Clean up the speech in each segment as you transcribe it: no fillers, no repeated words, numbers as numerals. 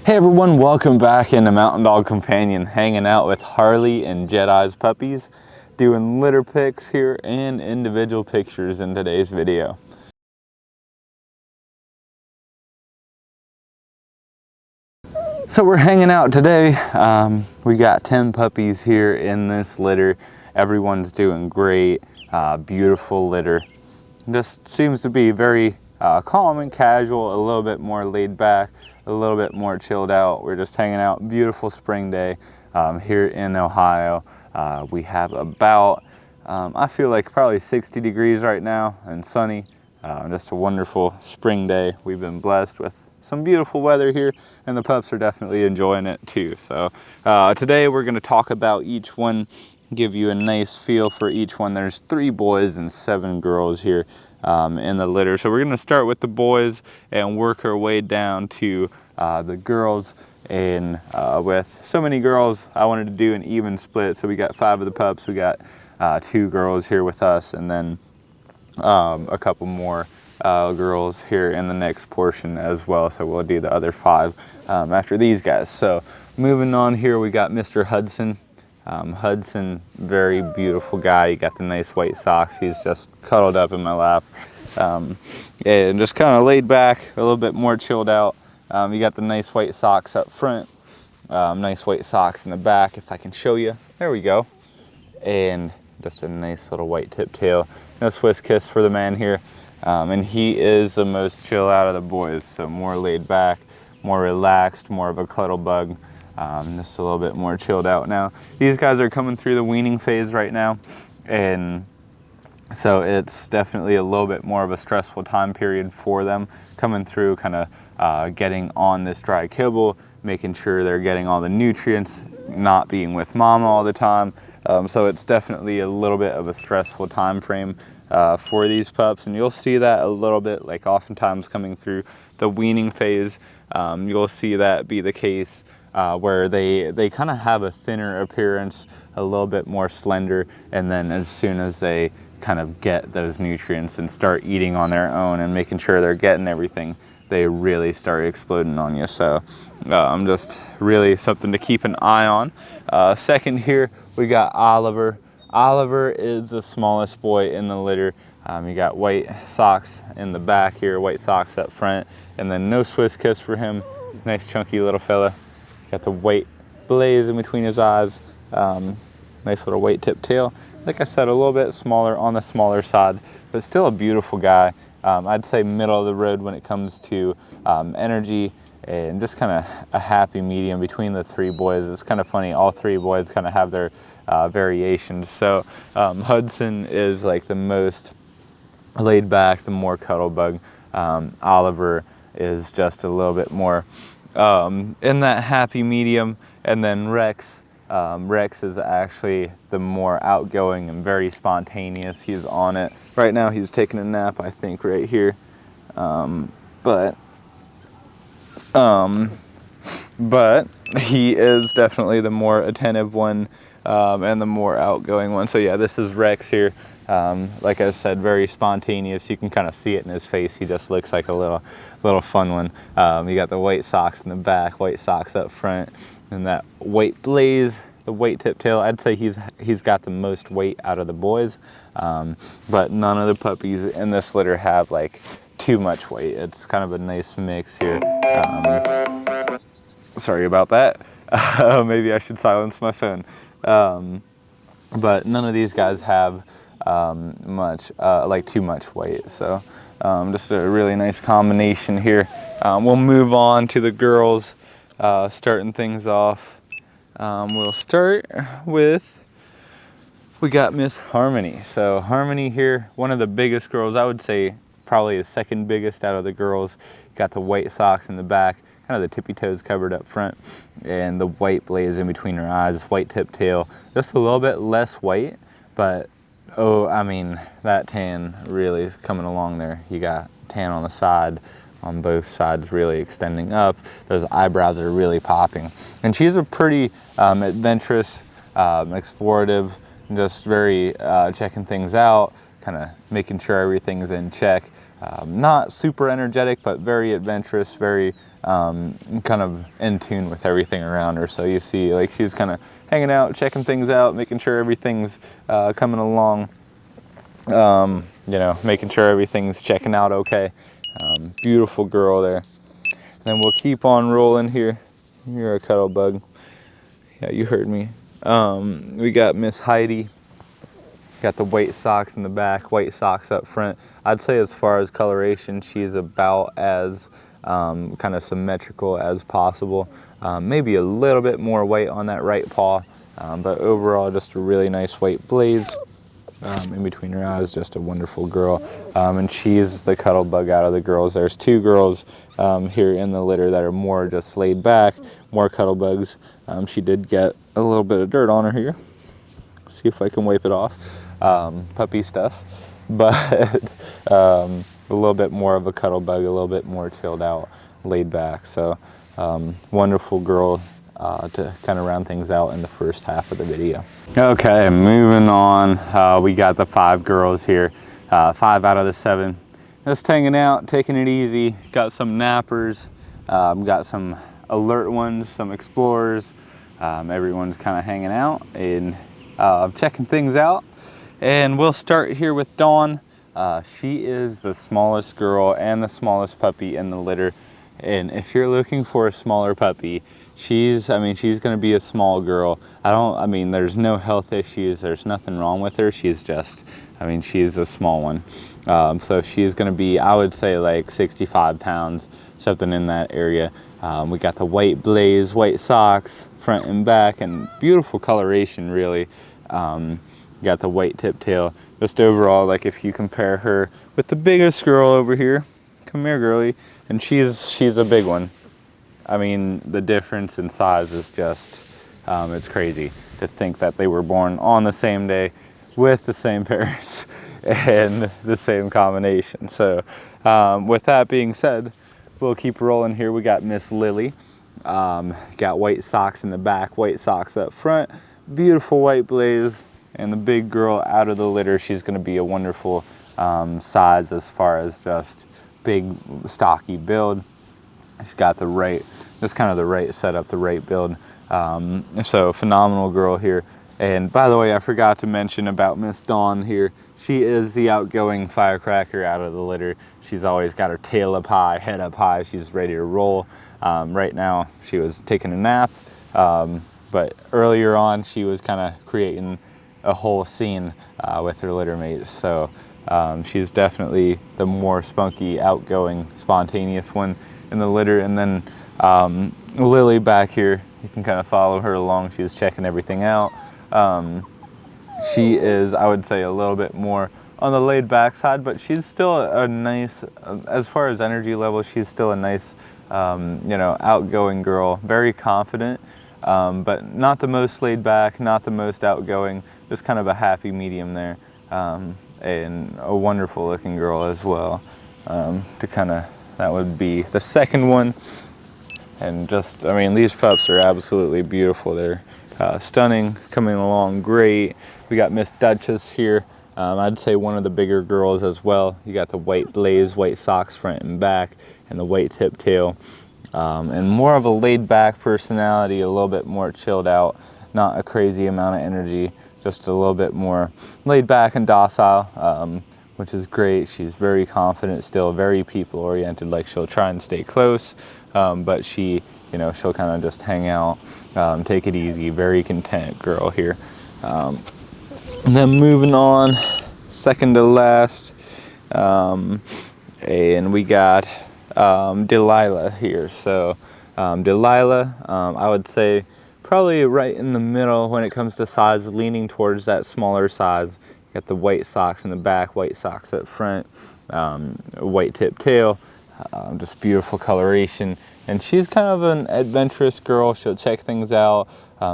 Hey everyone, welcome back into Mountain Dog Companion, hanging out with Harley and Jedi's puppies, doing litter pics here and individual pictures in today's video. So we're hanging out today. We got 10 puppies here in this litter. Everyone's doing great, beautiful litter. Just seems to be very calm and casual, a little bit more laid back, a little bit more chilled out. We're just hanging out, beautiful spring day here in Ohio. We have about, I feel like probably 60 degrees right now and sunny. Just a wonderful spring day. We've been blessed with some beautiful weather here, and the pups are definitely enjoying it too. So today we're gonna talk about each one, give you a nice feel for each one. There's 3 boys and 7 girls here in the litter. So we're gonna start with the boys and work our way down to the girls. And with so many girls, I wanted to do an even split. So we got 5 of the pups, we got 2 girls here with us, and then a couple more girls here in the next portion as well. So we'll do the other 5 after these guys. So moving on here, we got Mr. Hudson. Hudson, very beautiful guy. You got the nice white socks. He's just cuddled up in my lap and just kind of laid back, a little bit more chilled out. You got the nice white socks up front, nice white socks in the back, if I can show you. There we go. And just a nice little white tip tail. No Swiss kiss for the man here. And he is the most chill out of the boys, so more laid back, more relaxed, more of a cuddle bug. Just a little bit more chilled out now. These guys are coming through the weaning phase right now, and so it's definitely a little bit more of a stressful time period for them, coming through, kind of getting on this dry kibble, making sure they're getting all the nutrients, not being with mama all the time. So it's definitely a little bit of a stressful time frame for these pups, and you'll see that a little bit, like oftentimes coming through the weaning phase. You'll see that be the case where they kind of have a thinner appearance, a little bit more slender, and then as soon as they kind of get those nutrients and start eating on their own and making sure they're getting everything, they really start exploding on you. So just really something to keep an eye on. Second here, we got Oliver. Oliver is the smallest boy in the litter. You got white socks in the back here, white socks up front, and then no Swiss kiss for him. Nice chunky little fella. Got the white blaze in between his eyes. Nice little white tip tail. Like I said, a little bit smaller on the smaller side, but still a beautiful guy. I'd say middle of the road when it comes to energy, and just kind of a happy medium between the 3 boys. It's kind of funny, all 3 boys kind of have their variations. So Hudson is like the most laid back, the more cuddle bug. Oliver is just a little bit more in that happy medium. And then Rex. Rex is actually the more outgoing and very spontaneous. He's on it. Right now he's taking a nap, I think, right here. But he is definitely the more attentive one and the more outgoing one. So yeah, this is Rex here. Like I said, very spontaneous. You can kind of see it in his face. He just looks like a little fun one. You got the white socks in the back, white socks up front, and that white blaze, the white tip tail. I'd say he's got the most weight out of the boys, but none of the puppies in this litter have like too much weight. It's kind of a nice mix here. Sorry about that. Maybe I should silence my phone. But none of these guys have too much weight. So just a really nice combination here. We'll move on to the girls, starting things off. We'll start with, we got Miss Harmony. So Harmony here, one of the biggest girls, I would say probably the second biggest out of the girls. Got the white socks in the back, kind of the tippy toes covered up front, and the white blaze in between her eyes, white tip tail. Just a little bit less white, but oh, I mean, that tan really is coming along there. You got tan on the side, on both sides, really extending up. Those eyebrows are really popping. And she's a pretty adventurous, explorative, just very checking things out, kind of making sure everything's in check. Not super energetic, but very adventurous, very kind of in tune with everything around her. So you see, like, she's kind of hanging out, checking things out, making sure everything's coming along, you know, making sure everything's checking out okay. Beautiful girl there. Then we'll keep on rolling here. You're a cuddle bug. Yeah, you heard me. We got Miss Heidi. Got the white socks in the back, white socks up front. I'd say as far as coloration, she's about as kind of symmetrical as possible. Maybe a little bit more white on that right paw, but overall just a really nice white blaze. In between her eyes, just a wonderful girl. And she's the cuddle bug out of the girls. There's two girls here in the litter that are more just laid back, more cuddle bugs. She did get a little bit of dirt on her here. See if I can wipe it off. Puppy stuff, but a little bit more of a cuddle bug, a little bit more chilled out, laid back. So wonderful girl to kind of round things out in the first half of the video. Okay, moving on. We got the 5 girls here, 5 out of the 7. Just hanging out, taking it easy. Got some nappers, got some alert ones, some explorers. Everyone's kind of hanging out and checking things out. And we'll start here with Dawn. She is the smallest girl and the smallest puppy in the litter. And if you're looking for a smaller puppy, she's gonna be a small girl. There's no health issues, there's nothing wrong with her. She's just, she's a small one. So she's gonna be, I would say, like 65 pounds, something in that area. We got the white blaze, white socks, front and back, and beautiful coloration, really. Got the white tip tail. Just overall, like, if you compare her with the biggest girl over here, come here, girly, and she's a big one. The difference in size is just, it's crazy to think that they were born on the same day with the same parents and the same combination. So with that being said, we'll keep rolling here. We got Miss Lily. Got white socks in the back, white socks up front, beautiful white blaze. And the big girl out of the litter, she's going to be a wonderful size as far as just big, stocky build. She's got the right, just kind of the right setup, the right build. So phenomenal girl here. And by the way, I forgot to mention about Miss Dawn here. She is the outgoing firecracker out of the litter. She's always got her tail up high, head up high. She's ready to roll. Right now, she was taking a nap. But earlier on, she was kind of creating a whole scene with her litter mates. So she's definitely the more spunky, outgoing, spontaneous one in the litter. And then Lily back here, you can kind of follow her along. She's checking everything out. She is, I would say, a little bit more on the laid back side, but she's still a nice, as far as energy level, she's still a nice, outgoing girl, very confident. But not the most laid back, not the most outgoing, just kind of a happy medium there, and a wonderful looking girl as well. That would be the second one. And just, these pups are absolutely beautiful. They're stunning, coming along great. We got Miss Duchess here. I'd say one of the bigger girls as well. You got the white blaze, white socks front and back, and the white tip tail. And more of a laid back personality, a little bit more chilled out, not a crazy amount of energy, just a little bit more laid back and docile, which is great. She's very confident still, very people oriented, like she'll try and stay close, but she'll kind of just hang out, take it easy, very content girl here. And then moving on, second to last, and we got Delilah here. So Delilah, I would say probably right in the middle when it comes to size, leaning towards that smaller size. Got the white socks in the back, white socks up front, white tip tail, just beautiful coloration. And she's kind of an adventurous girl. She'll check things out.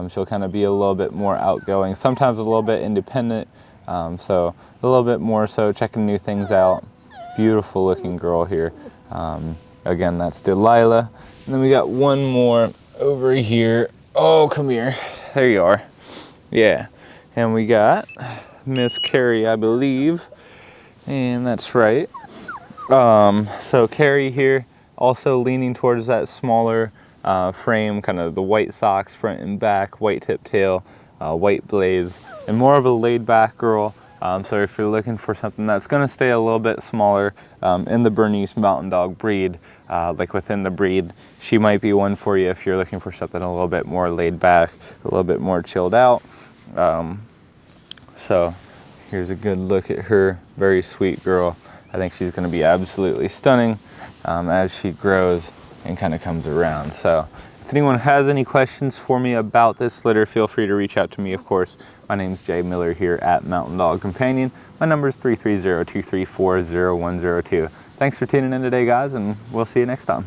She'll kind of be a little bit more outgoing, sometimes a little bit independent. So a little bit more so checking new things out. Beautiful looking girl here. Again, that's Delilah. And then we got one more over here. Oh, come here. There you are. Yeah. And we got Miss Carrie, I believe. And that's right. So Carrie here, also leaning towards that smaller frame, kind of the white socks front and back, white tip tail, white blaze, and more of a laid back girl. So if you're looking for something that's going to stay a little bit smaller in the Bernese Mountain Dog breed, like within the breed, she might be one for you if you're looking for something a little bit more laid back, a little bit more chilled out. So here's a good look at her, very sweet girl. I think she's going to be absolutely stunning as she grows and kind of comes around. So if anyone has any questions for me about this litter, feel free to reach out to me, of course. My name's Jay Miller here at Mountain Dog Companion. My number is 330-234-0102. Thanks for tuning in today, guys, and we'll see you next time.